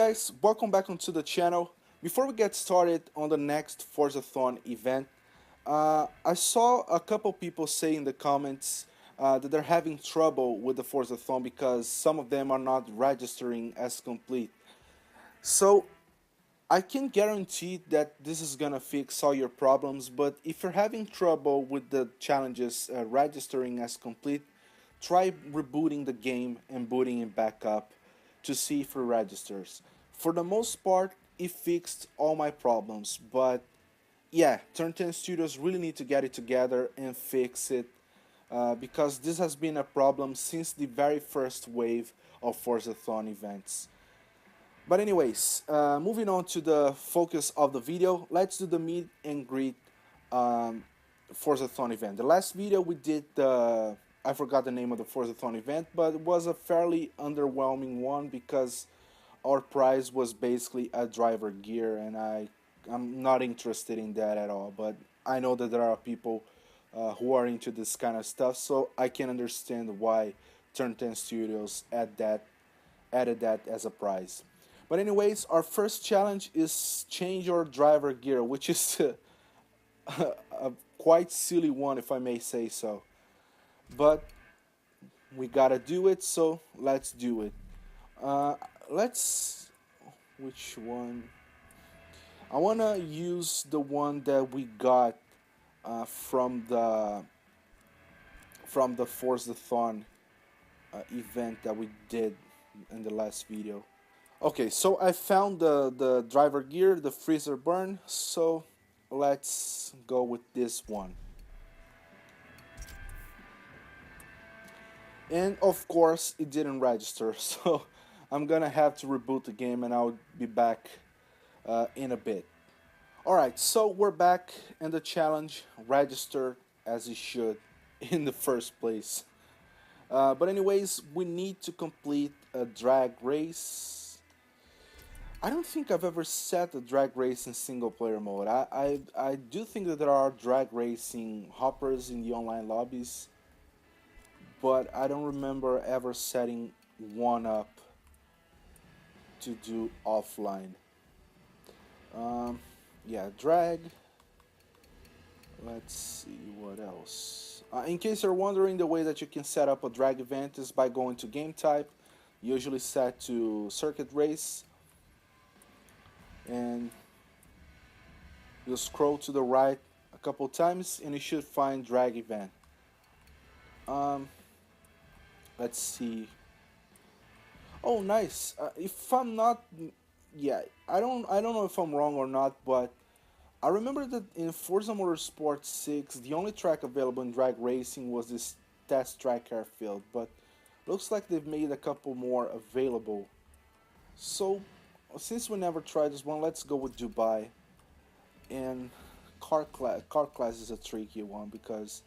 Guys, welcome back onto the channel. Before we get started on the next Forzathon event, I saw a couple people say in the comments that they're having trouble with the Forzathon because some of them are not registering as complete. So I can guarantee that this is gonna fix all your problems, but if you're having trouble with the challenges registering as complete, try rebooting the game and booting it back up to see if it registers. For the most part, it fixed all my problems, but yeah, Turn 10 Studios really need to get it together and fix it because this has been a problem since the very first wave of Forzathon events. But anyways, moving on to the focus of the video, let's do the meet and greet Forzathon event. The last video we did I forgot the name of the Forzathon event, but it was a fairly underwhelming one because our prize was basically a driver gear, and I'm not interested in that at all. But I know that there are people who are into this kind of stuff, so I can understand why Turn 10 Studios added that as a prize. But anyways, our first challenge is change your driver gear, which is a quite silly one if I may say so. But we gotta do it, so let's do it. Uh, let's which one? I wanna use the one that we got from the Forzathon event that we did in the last video. Okay, so I found the driver gear, the freezer burn, so let's go with this one. And of course, it didn't register, so I'm gonna have to reboot the game and I'll be back in a bit. Alright, so we're back and the challenge registered as it should in the first place. But anyways, we need to complete a drag race. I don't think I've ever set a drag race in single player mode. I do think that there are drag racing hoppers in the online lobbies, but I don't remember ever setting one up to do offline. Um, yeah, drag. Let's see what else. In case you're wondering, the way that you can set up a drag event is by going to game type, usually set to circuit race, and you'll scroll to the right a couple times and you should find drag event. Um, let's see. Oh, nice. If I'm not, yeah, I don't know if I'm wrong or not, but I remember that in Forza Motorsport 6, the only track available in drag racing was this test track airfield, but looks like they've made a couple more available. So, since we never tried this one, let's go with Dubai. And car class is a tricky one because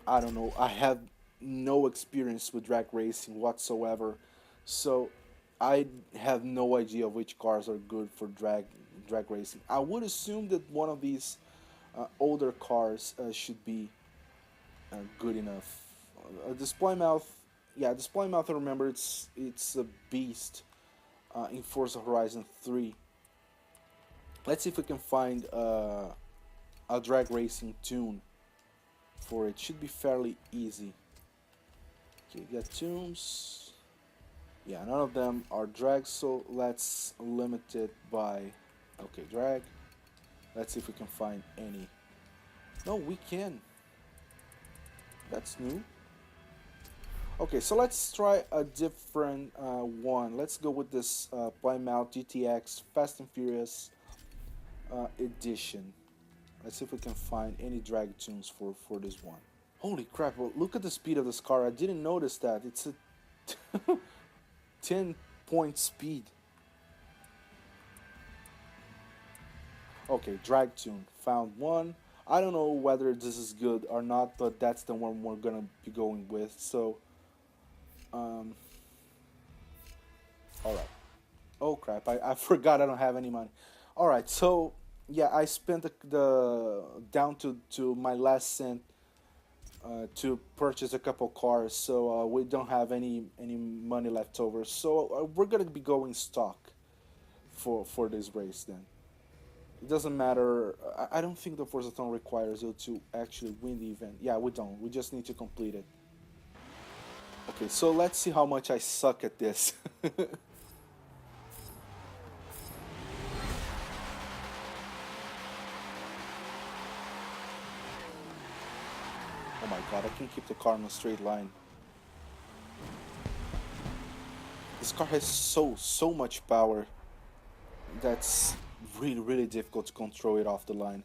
I don't know, I have no experience with drag racing whatsoever, so I have no idea which cars are good for drag racing. I would assume that one of these older cars should be good enough. Display mouth, yeah, display mouth. I remember it's a beast in Forza Horizon 3. Let's see if we can find a drag racing tune for it. Should be fairly easy. Okay, get tunes. Yeah, none of them are drag, so let's limit it by, okay, drag. Let's see if we can find any. No, we can. That's new. Okay, so let's try a different one. Let's go with this Plymouth GTX Fast and Furious edition. Let's see if we can find any drag tunes for this one. Holy crap, well, look at the speed of this car. I didn't notice that. It's a 10-point speed. Okay, drag tune. Found one. I don't know whether this is good or not, but that's the one we're gonna be going with. So, um, alright. Oh crap, I forgot I don't have any money. Alright, so, yeah, I spent the down to my last cent to purchase a couple cars, so we don't have any money left over. So we're gonna be going stock for this race then. It doesn't matter. I don't think the Forzathon requires you to actually win the event. Yeah, we don't. We just need to complete it. Okay, so let's see how much I suck at this. Oh my god, I can keep the car in a straight line. This car has so much power. That's really difficult to control it off the line.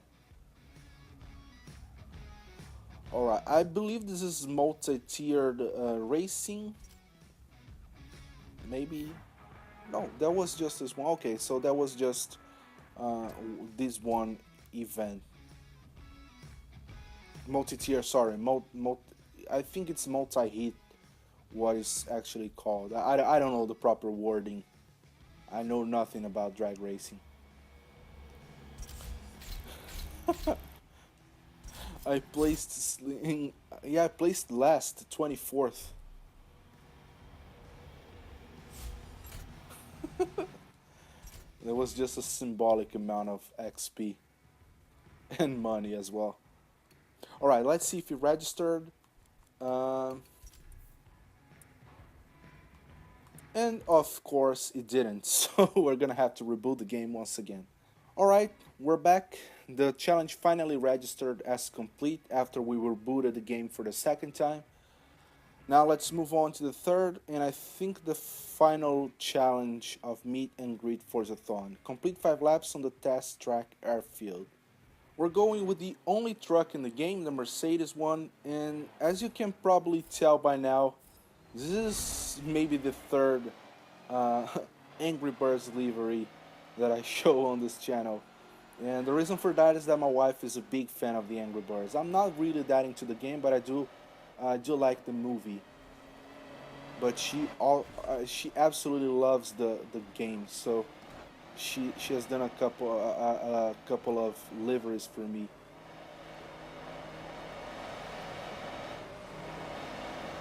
Alright, I believe this is multi-tiered racing. Maybe. No, that was just this one. Okay, so that was just uh, this one event. Multi-tier, sorry. I think it's multi-hit, what is actually called. I don't know the proper wording. I know nothing about drag racing. I placed in, yeah, I placed last, 24th. There was just a symbolic amount of XP and money as well. All right, let's see if you registered. Um, and of course, it didn't. So we're gonna have to reboot the game once again. All right, we're back. The challenge finally registered as complete after we rebooted the game for the second time. Now let's move on to the third and I think the final challenge of Meet and Greet Forzathon. Complete 5 laps on the test track airfield. We're going with the only truck in the game, the Mercedes one, and as you can probably tell by now, this is maybe the third uh, Angry Birds livery that I show on this channel. And the reason for that is that my wife is a big fan of the Angry Birds. I'm not really that into the game, but I do like the movie. But she absolutely loves the game. So she has done a couple of liveries for me.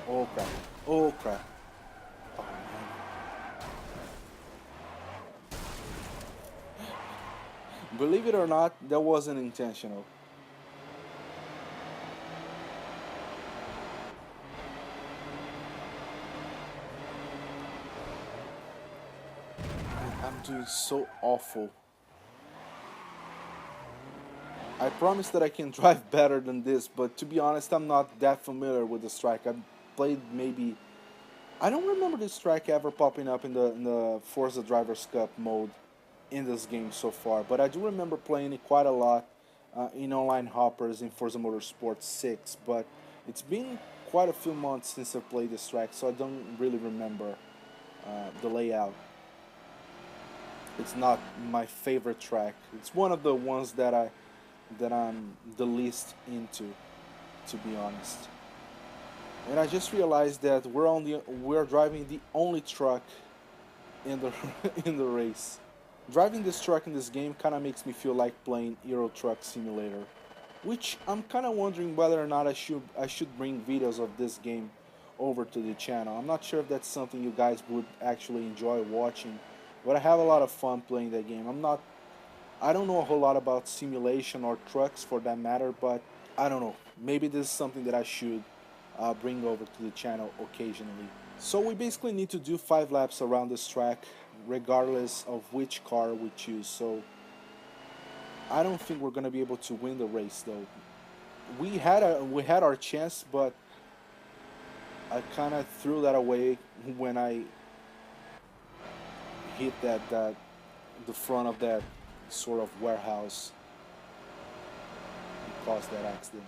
Oh crap! Oh crap! Oh man! Believe it or not, that wasn't intentional. I'm doing so awful. I promise that I can drive better than this, but to be honest, I'm not that familiar with this track. I've played maybe. I don't remember this track ever popping up in the Forza Drivers Cup mode in this game so far, but I do remember playing it quite a lot in online hoppers in Forza Motorsport 6. But it's been quite a few months since I played this track, so I don't really remember the layout. It's not my favorite track. It's one of the ones that I'm the least into, to be honest. And I just realized that we're driving the only truck in the in the race. Driving this truck in this game kind of makes me feel like playing Euro Truck Simulator, which I'm kind of wondering whether or not I should bring videos of this game over to the channel. I'm not sure if that's something you guys would actually enjoy watching, but I have a lot of fun playing that game. I don't know a whole lot about simulation or trucks for that matter, but I don't know. Maybe this is something that I should bring over to the channel occasionally. So we basically need to do 5 laps around this track, regardless of which car we choose. So I don't think we're gonna be able to win the race though. We had our chance, but I kind of threw that away when I hit that the front of that sort of warehouse and caused that accident.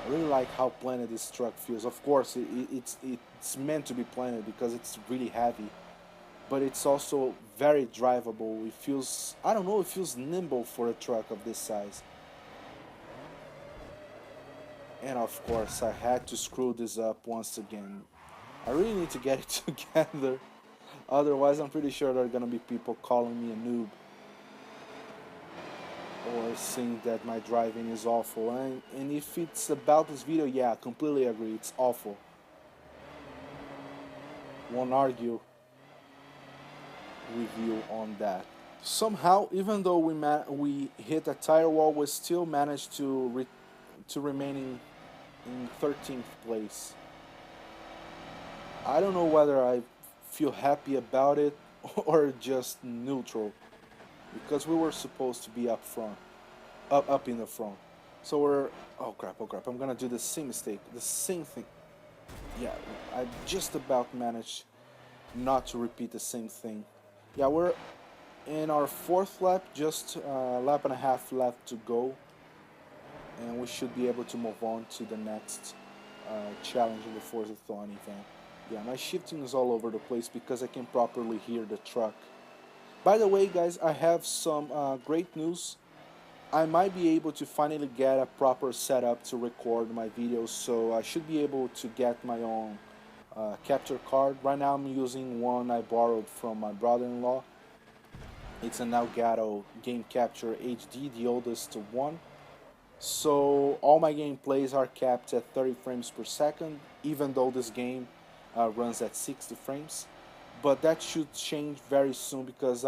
I really like how planted this truck feels. Of course, it's meant to be planted because it's really heavy, but it's also very drivable. It feels, I don't know, it feels nimble for a truck of this size. And of course, I had to screw this up once again. I really need to get it together. Otherwise, I'm pretty sure there are gonna be people calling me a noob. or saying that my driving is awful. And if it's about this video, yeah, I completely agree. It's awful. Won't argue with you on that. Somehow, even though we hit a tire wall, we still managed to remain in 13th place. I don't know whether I feel happy about it or just neutral, because we were supposed to be up front, up in the front. So we're, oh crap, I'm gonna do the same mistake, the same thing. Yeah, I just about managed not to repeat the same thing. Yeah, we're in our fourth lap, just a lap and a half left to go, and we should be able to move on to the next challenge in the Forzathon event. Yeah, my shifting is all over the place because I can properly hear the truck. By the way, guys, I have some great news. I might be able to finally get a proper setup to record my videos, so I should be able to get my own capture card. Right now I'm using one I borrowed from my brother-in-law. It's an Elgato Game Capture HD, the oldest one. So all my gameplays are capped at 30 frames per second, even though this game runs at 60 frames. But that should change very soon because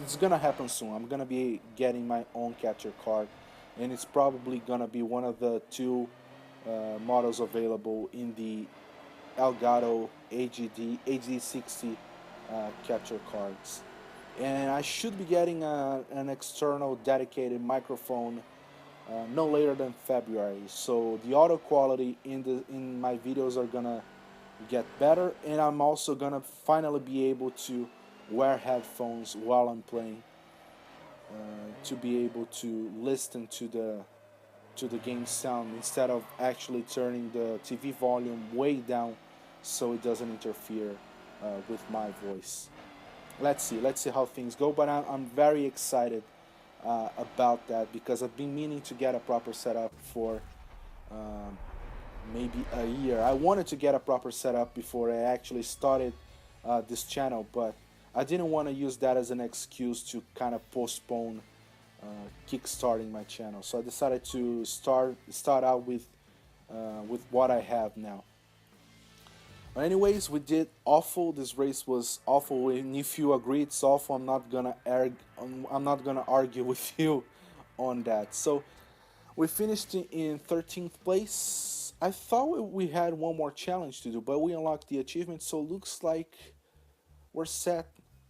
it's gonna happen soon. I'm gonna be getting my own capture card, and it's probably gonna be one of the two models available in the Elgato HD60 capture cards. And I should be getting an external dedicated microphone no later than February. So the audio quality in my videos are gonna get better, and I'm also gonna finally be able to wear headphones while I'm playing to be able to listen to the game sound instead of actually turning the TV volume way down so it doesn't interfere with my voice. Let's see how things go, but I'm very excited about that because I've been meaning to get a proper setup for um, maybe a year. I wanted to get a proper setup before I actually started this channel, but I didn't want to use that as an excuse to kind of postpone kickstarting my channel. So I decided to start out with what I have now. But anyways, we did awful. This race was awful, and if you agree it's awful, I'm not gonna argue with you on that. So we finished in 13th place. I thought we had one more challenge to do, but we unlocked the achievement, so looks like we're set.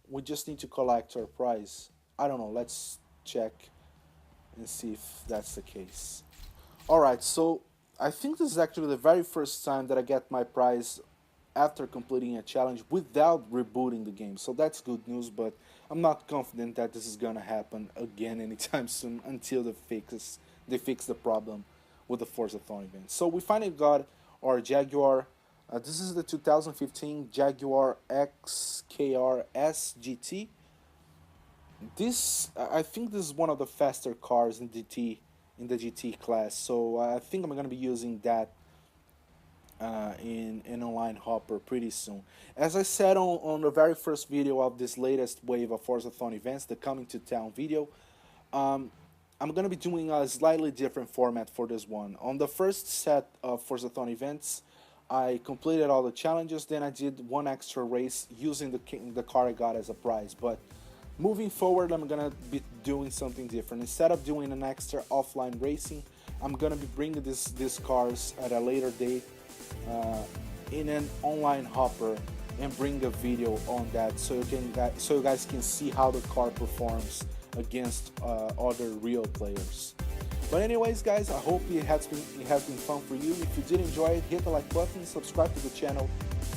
We just need to collect our prize. I don't know, let's check and see if that's the case. Alright, so I think this is actually the very first time that I get my prize after completing a challenge without rebooting the game. So that's good news, but I'm not confident that this is gonna happen again anytime soon until they fix the problem with the Forzathon event. So we finally got our Jaguar. This is the 2015 Jaguar XKR SGT. I think this is one of the faster cars in the GT class. So I think I'm gonna be using that in an online hopper pretty soon. As I said on the very first video of this latest wave of Forzathon events, the Coming to Town video, I'm going to be doing a slightly different format for this one. On the first set of Forzathon events, I completed all the challenges, then I did one extra race using the car I got as a prize. But moving forward, I'm going to be doing something different. Instead of doing an extra offline racing, I'm going to be bringing these cars at a later date in an online hopper and bring a video on that so you guys can see how the car performs against other real players. But anyways, guys, I hope it has been fun for you. If you did enjoy it, hit the like button, subscribe to the channel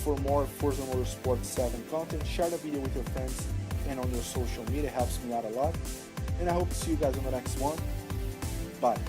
for more Forza Motorsport 7 content, share the video with your friends and on your social media, it helps me out a lot. And I hope to see you guys on the next one. Bye.